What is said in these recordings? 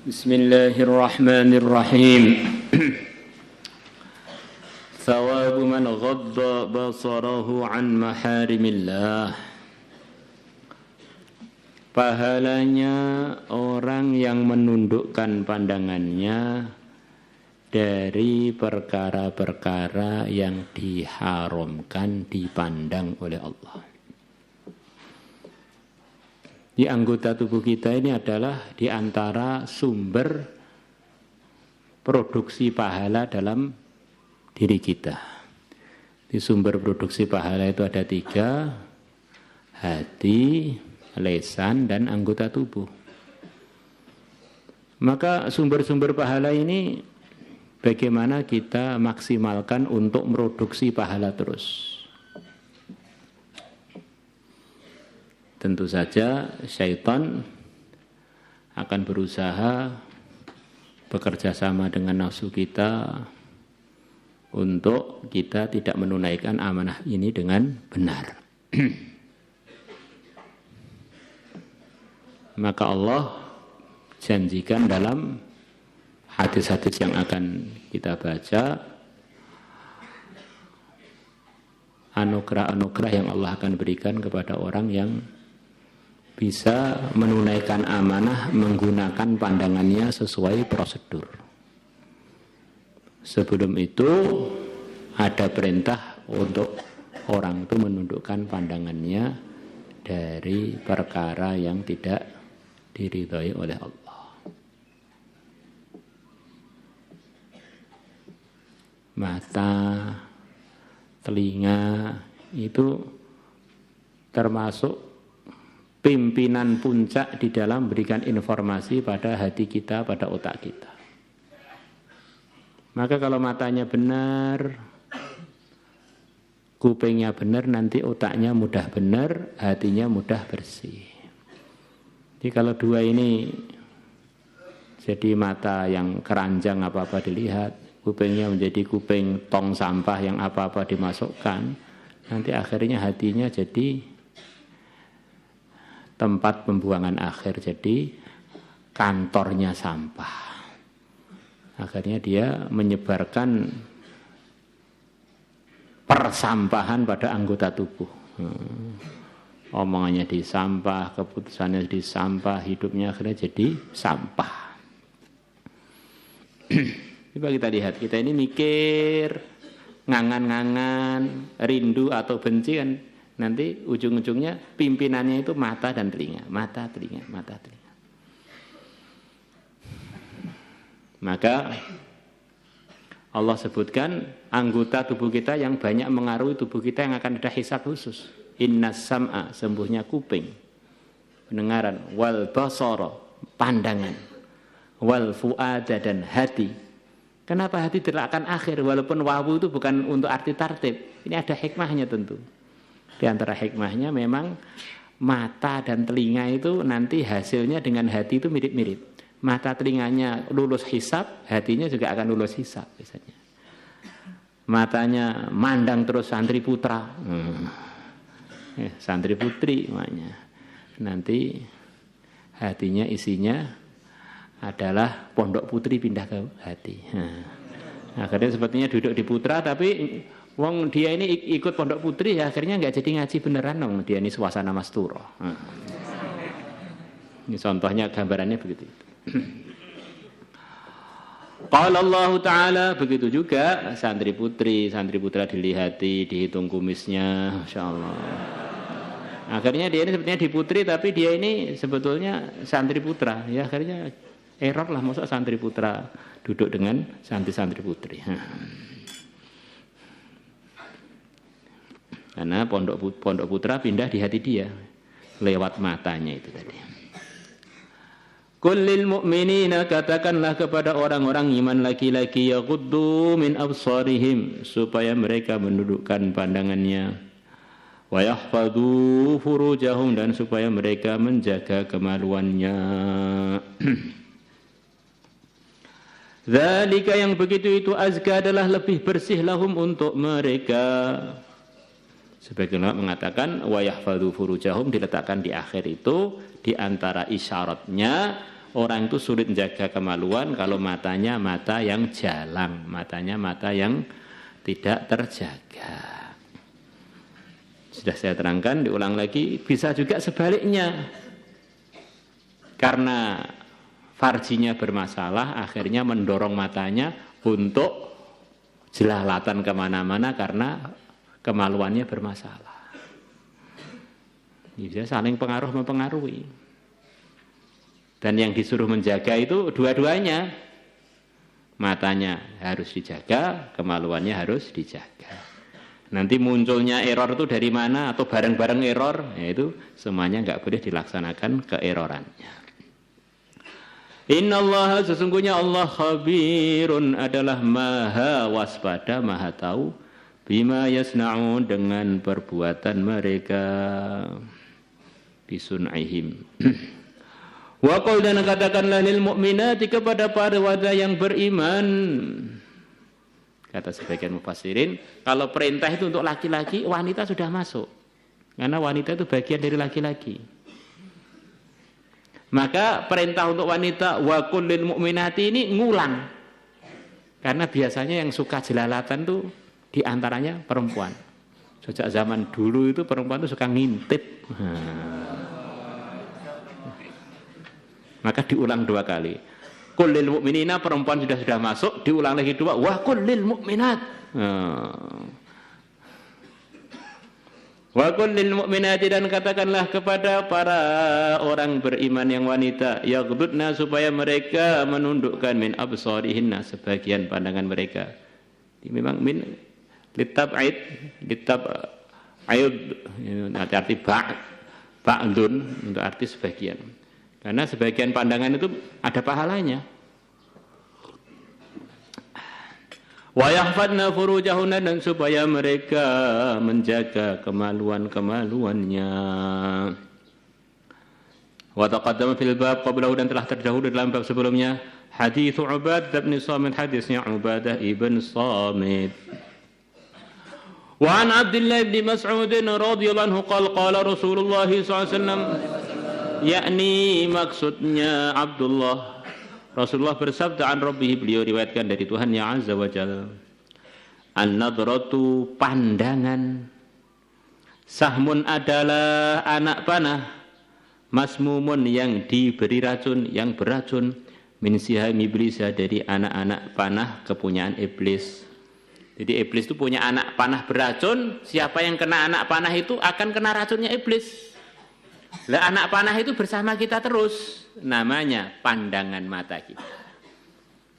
Bismillahirrahmanirrahim. Thawabu man ghadda basarahu an maharimillah. Pahalanya orang yang menundukkan pandangannya dari perkara-perkara yang diharamkan dipandang oleh Allah. Di anggota tubuh kita ini adalah di antara sumber produksi pahala dalam diri kita. Di sumber produksi pahala itu ada 3, hati, lisan, dan anggota tubuh. Maka sumber-sumber pahala ini bagaimana kita maksimalkan untuk produksi pahala terus. Tentu saja syaitan akan berusaha bekerja sama dengan nafsu kita untuk kita tidak menunaikan amanah ini dengan benar. Maka Allah janjikan dalam hadis-hadis yang akan kita baca, anugerah-anugerah yang Allah akan berikan kepada orang yang bisa menunaikan amanah menggunakan pandangannya sesuai prosedur. Sebelum itu ada perintah untuk orang itu menundukkan pandangannya dari perkara yang tidak diridhai oleh Allah. Mata, telinga itu termasuk pimpinan puncak di dalam memberikan informasi pada hati kita, pada otak kita. Maka kalau matanya benar, kupingnya benar, nanti otaknya mudah benar, hatinya mudah bersih. Jadi kalau dua ini jadi mata yang keranjang apa-apa dilihat, kupingnya menjadi kuping tong sampah yang apa-apa dimasukkan, nanti akhirnya hatinya jadi tempat pembuangan akhir, jadi kantornya sampah. Akhirnya dia menyebarkan persampahan pada anggota tubuh. Omongannya di sampah, keputusannya di sampah, hidupnya akhirnya jadi sampah. Coba kita lihat, kita ini mikir, ngangan-ngangan, rindu atau benci kan, nanti ujung-ujungnya pimpinannya itu mata dan telinga, mata, telinga, mata, telinga. Maka Allah sebutkan anggota tubuh kita yang banyak mengaruhi tubuh kita yang akan ada hisab khusus. Innas sam'a, sembuhnya kuping, pendengaran, wal basara, pandangan, wal fu'ada, dan hati. Kenapa hati akan akhir? Walaupun wawu itu bukan untuk arti tartib, ini ada hikmahnya tentu. Di antara hikmahnya memang mata dan telinga itu nanti hasilnya dengan hati itu mirip-mirip. Mata telinganya lulus hisab, hatinya juga akan lulus hisab biasanya. Matanya mandang terus santri putra, santri putri makanya. Nanti hatinya isinya adalah pondok putri pindah ke hati. Akhirnya sepertinya duduk di putra tapi wong dia ini ikut pondok putri, ya akhirnya nggak jadi ngaji beneran dong. Dia ini suasana masturo. Ini contohnya, gambarannya begitu. Qala Allah Ta'ala, begitu juga santri putri, santri putra dilihati, dihitung kumisnya, insyaallah. Akhirnya dia ini sepertinya di putri tapi dia ini sebetulnya santri putra. Ya akhirnya error lah, masa santri putra duduk dengan santri putri. Karena pondok putra pindah di hati dia lewat matanya itu tadi. Kullil mu'minina, katakanlah kepada orang-orang iman laki-laki, yaghuddu min absarihim, supaya mereka menundukkan pandangannya, wa yahfadhu furujahum, dan supaya mereka menjaga kemaluannya. Dzalika, yang begitu itu, azka, adalah lebih bersih, lahum, untuk mereka. Sebagian ulama mengatakan wa yahfadhu furujahum diletakkan di akhir itu di antara isyaratnya orang itu sulit menjaga kemaluan kalau matanya mata yang jalang, matanya mata yang tidak terjaga. Sudah saya terangkan, diulang lagi, bisa juga sebaliknya. Karena farjinya bermasalah, akhirnya mendorong matanya untuk jelalatan kemana-mana karena kemaluannya bermasalah. Ini bisa saling pengaruh mempengaruhi. Dan yang disuruh menjaga itu dua-duanya. Matanya harus dijaga, kemaluannya harus dijaga. Nanti munculnya error itu dari mana atau bareng-bareng error, yaitu semuanya enggak boleh dilaksanakan keerorannya. Innallaha, sesungguhnya Allah khabirun adalah maha waspada, maha tahu bima yasna'un, dengan perbuatan mereka, bisun'ihim. Wa qul, dan katakanlah lil mu'minati, kepada para wanita yang beriman. Kata sebagian mufassirin, kalau perintah itu untuk laki-laki, wanita sudah masuk. Karena wanita itu bagian dari laki-laki. Maka perintah untuk wanita wa qul lil mu'minati ini ngulang. Karena biasanya yang suka jelalatan tuh diantaranya perempuan. Sejak zaman dulu itu perempuan itu suka ngintip. Maka diulang 2 kali. Qul lil mu'minina, perempuan sudah masuk, diulang lagi 2, wa qul lil mu'minat. Wa qul lil mu'minati, dan katakanlah kepada para orang beriman yang wanita, yaghdudna, supaya mereka menundukkan min absarihinna, sebagian pandangan mereka. Ini memang min litab'id arti ba'dun, untuk arti sebagian. Karena sebagian pandangan itu ada pahalanya. Wa yahfadna furujahunna, dan supaya mereka menjaga kemaluan-kemaluannya. Wa taqaddama fil bab qablahu, dan telah terdahulu dalam bab sebelumnya hadits Ubadah bin Samit, hadisnya Ubadah ibn Samit. Wa an Abdullah bin Mas'ud radhiyallahu anhu qala Rasulullah sallallahu alaihi wasallam, yakni maksudnya Abdullah, Rasulullah bersabda an Rabbih, beliau riwayatkan dari Tuhan yang Azza wa Jalla, an-nadratu, pandangan, sahmun adalah anak panah, masmumun yang diberi racun, yang beracun, min siham iblis, dari anak-anak panah kepunyaan iblis. Jadi iblis itu punya anak panah beracun, siapa yang kena anak panah itu akan kena racunnya iblis. Lah anak panah itu bersama kita terus, namanya pandangan mata kita.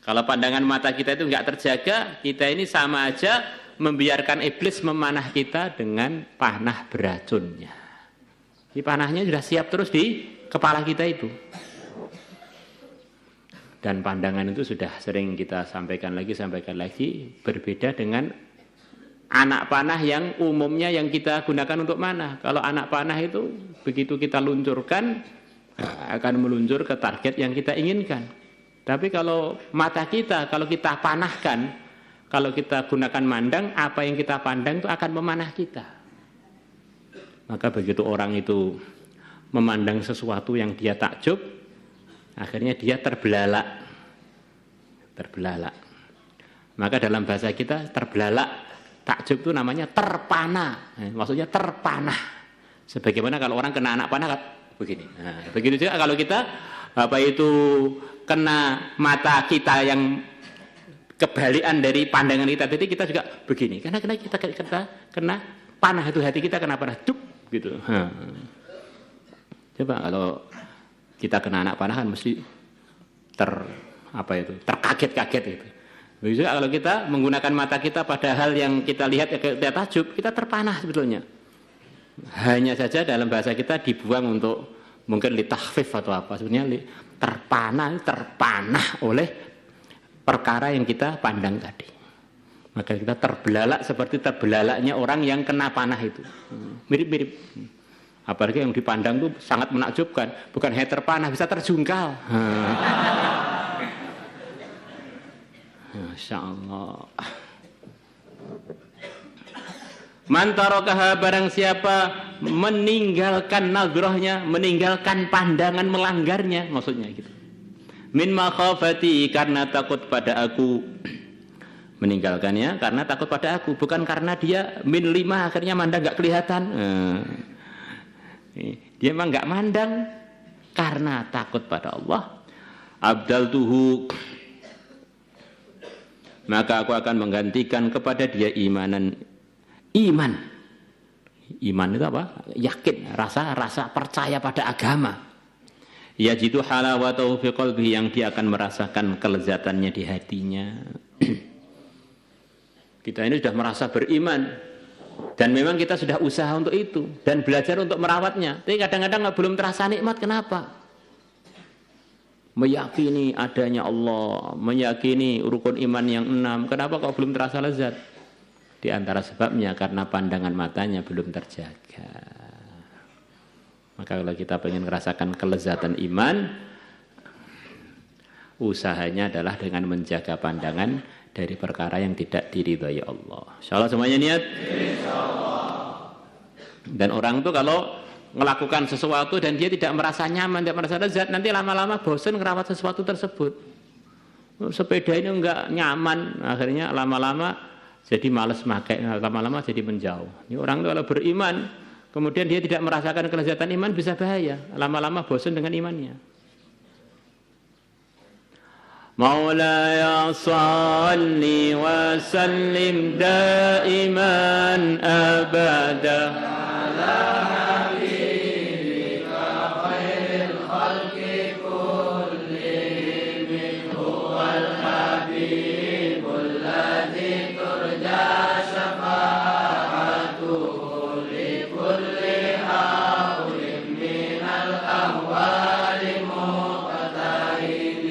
Kalau pandangan mata kita itu enggak terjaga, kita ini sama aja membiarkan iblis memanah kita dengan panah beracunnya. Di panahnya sudah siap terus di kepala kita itu. Dan pandangan itu sudah sering kita sampaikan lagi, berbeda dengan anak panah yang umumnya yang kita gunakan untuk mana. Kalau anak panah itu begitu kita luncurkan, akan meluncur ke target yang kita inginkan. Tapi kalau mata kita, kalau kita panahkan, kalau kita gunakan mandang, apa yang kita pandang itu akan memanah kita. Maka begitu orang itu memandang sesuatu yang dia takjub, akhirnya dia terbelalak. Maka dalam bahasa kita terbelalak, takjub itu namanya terpana. Maksudnya terpanah. Sebagaimana kalau orang kena anak panah begini. Nah, begitu juga kalau kita kena mata kita yang kebalikan dari pandangan kita, jadi kita juga begini. Karena kita kena panah itu, hati kita kena panah, duk gitu. Coba kalau kita kena anak panah kan mesti terkaget-kaget gitu. Begitu juga kalau kita menggunakan mata kita pada hal yang kita lihat, kita takjub, kita terpanah sebetulnya. Hanya saja dalam bahasa kita dibuang untuk mungkin litahfif atau apa, sebenarnya terpanah oleh perkara yang kita pandang tadi. Maka kita terbelalak seperti terbelalaknya orang yang kena panah itu. Mirip-mirip. Apalagi yang dipandang itu sangat menakjubkan, bukan hanya terpanah, bisa terjungkal. Masya Allah. Man tarakaha, barang siapa meninggalkan nadrohnya, meninggalkan pandangan melanggarnya, maksudnya gitu. min makhafati, karena takut pada aku. Meninggalkannya karena takut pada aku, bukan karena dia min 5 akhirnya mandang enggak kelihatan. Dia memang enggak mandang karena takut pada Allah. Abdaltuhu, maka aku akan menggantikan kepada dia iman. Iman itu apa? Yakin, rasa percaya pada agama. Yajidu halawatahu fi qalbihi, yang dia akan merasakan kelezatannya di hatinya. Kita ini sudah merasa beriman dan memang kita sudah usaha untuk itu dan belajar untuk merawatnya. Tapi kadang-kadang belum terasa nikmat. Kenapa? Meyakini adanya Allah, meyakini rukun iman yang 6. Kenapa kok belum terasa lezat? Di antara sebabnya karena pandangan matanya belum terjaga. Maka kalau kita ingin merasakan kelezatan iman, usahanya adalah dengan menjaga pandangan dari perkara yang tidak diridhai Allah. Insyaallah semuanya niat. Insyaallah. Dan orang itu kalau melakukan sesuatu dan dia tidak merasa nyaman, tidak merasa lezat, nanti lama-lama bosan ngerawat sesuatu tersebut. Sepeda ini enggak nyaman, akhirnya lama-lama jadi malas pakai, lama-lama jadi menjauh. Ini orang itu kalau beriman, kemudian dia tidak merasakan kelezatan iman, bisa bahaya. Lama-lama bosan dengan imannya. Maulaya salli wa sallim daiman abada ala habibika khairil khalqi kullihim huwal habibul ladzi turja syafa'atuhu li kulli hawlin minal ahwali muqtahim.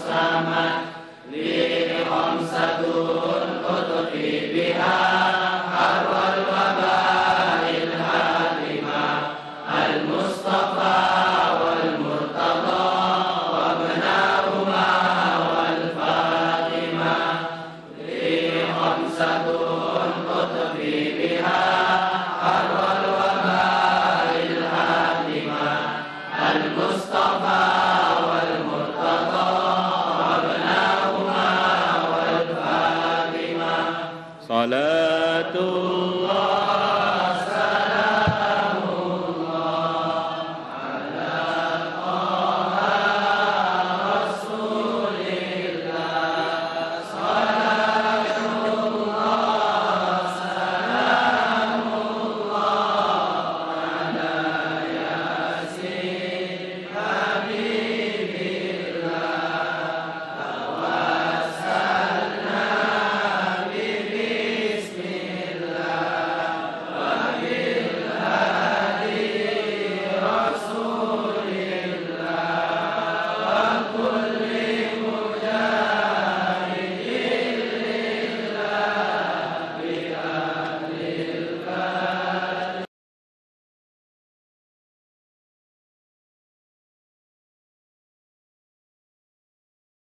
Sama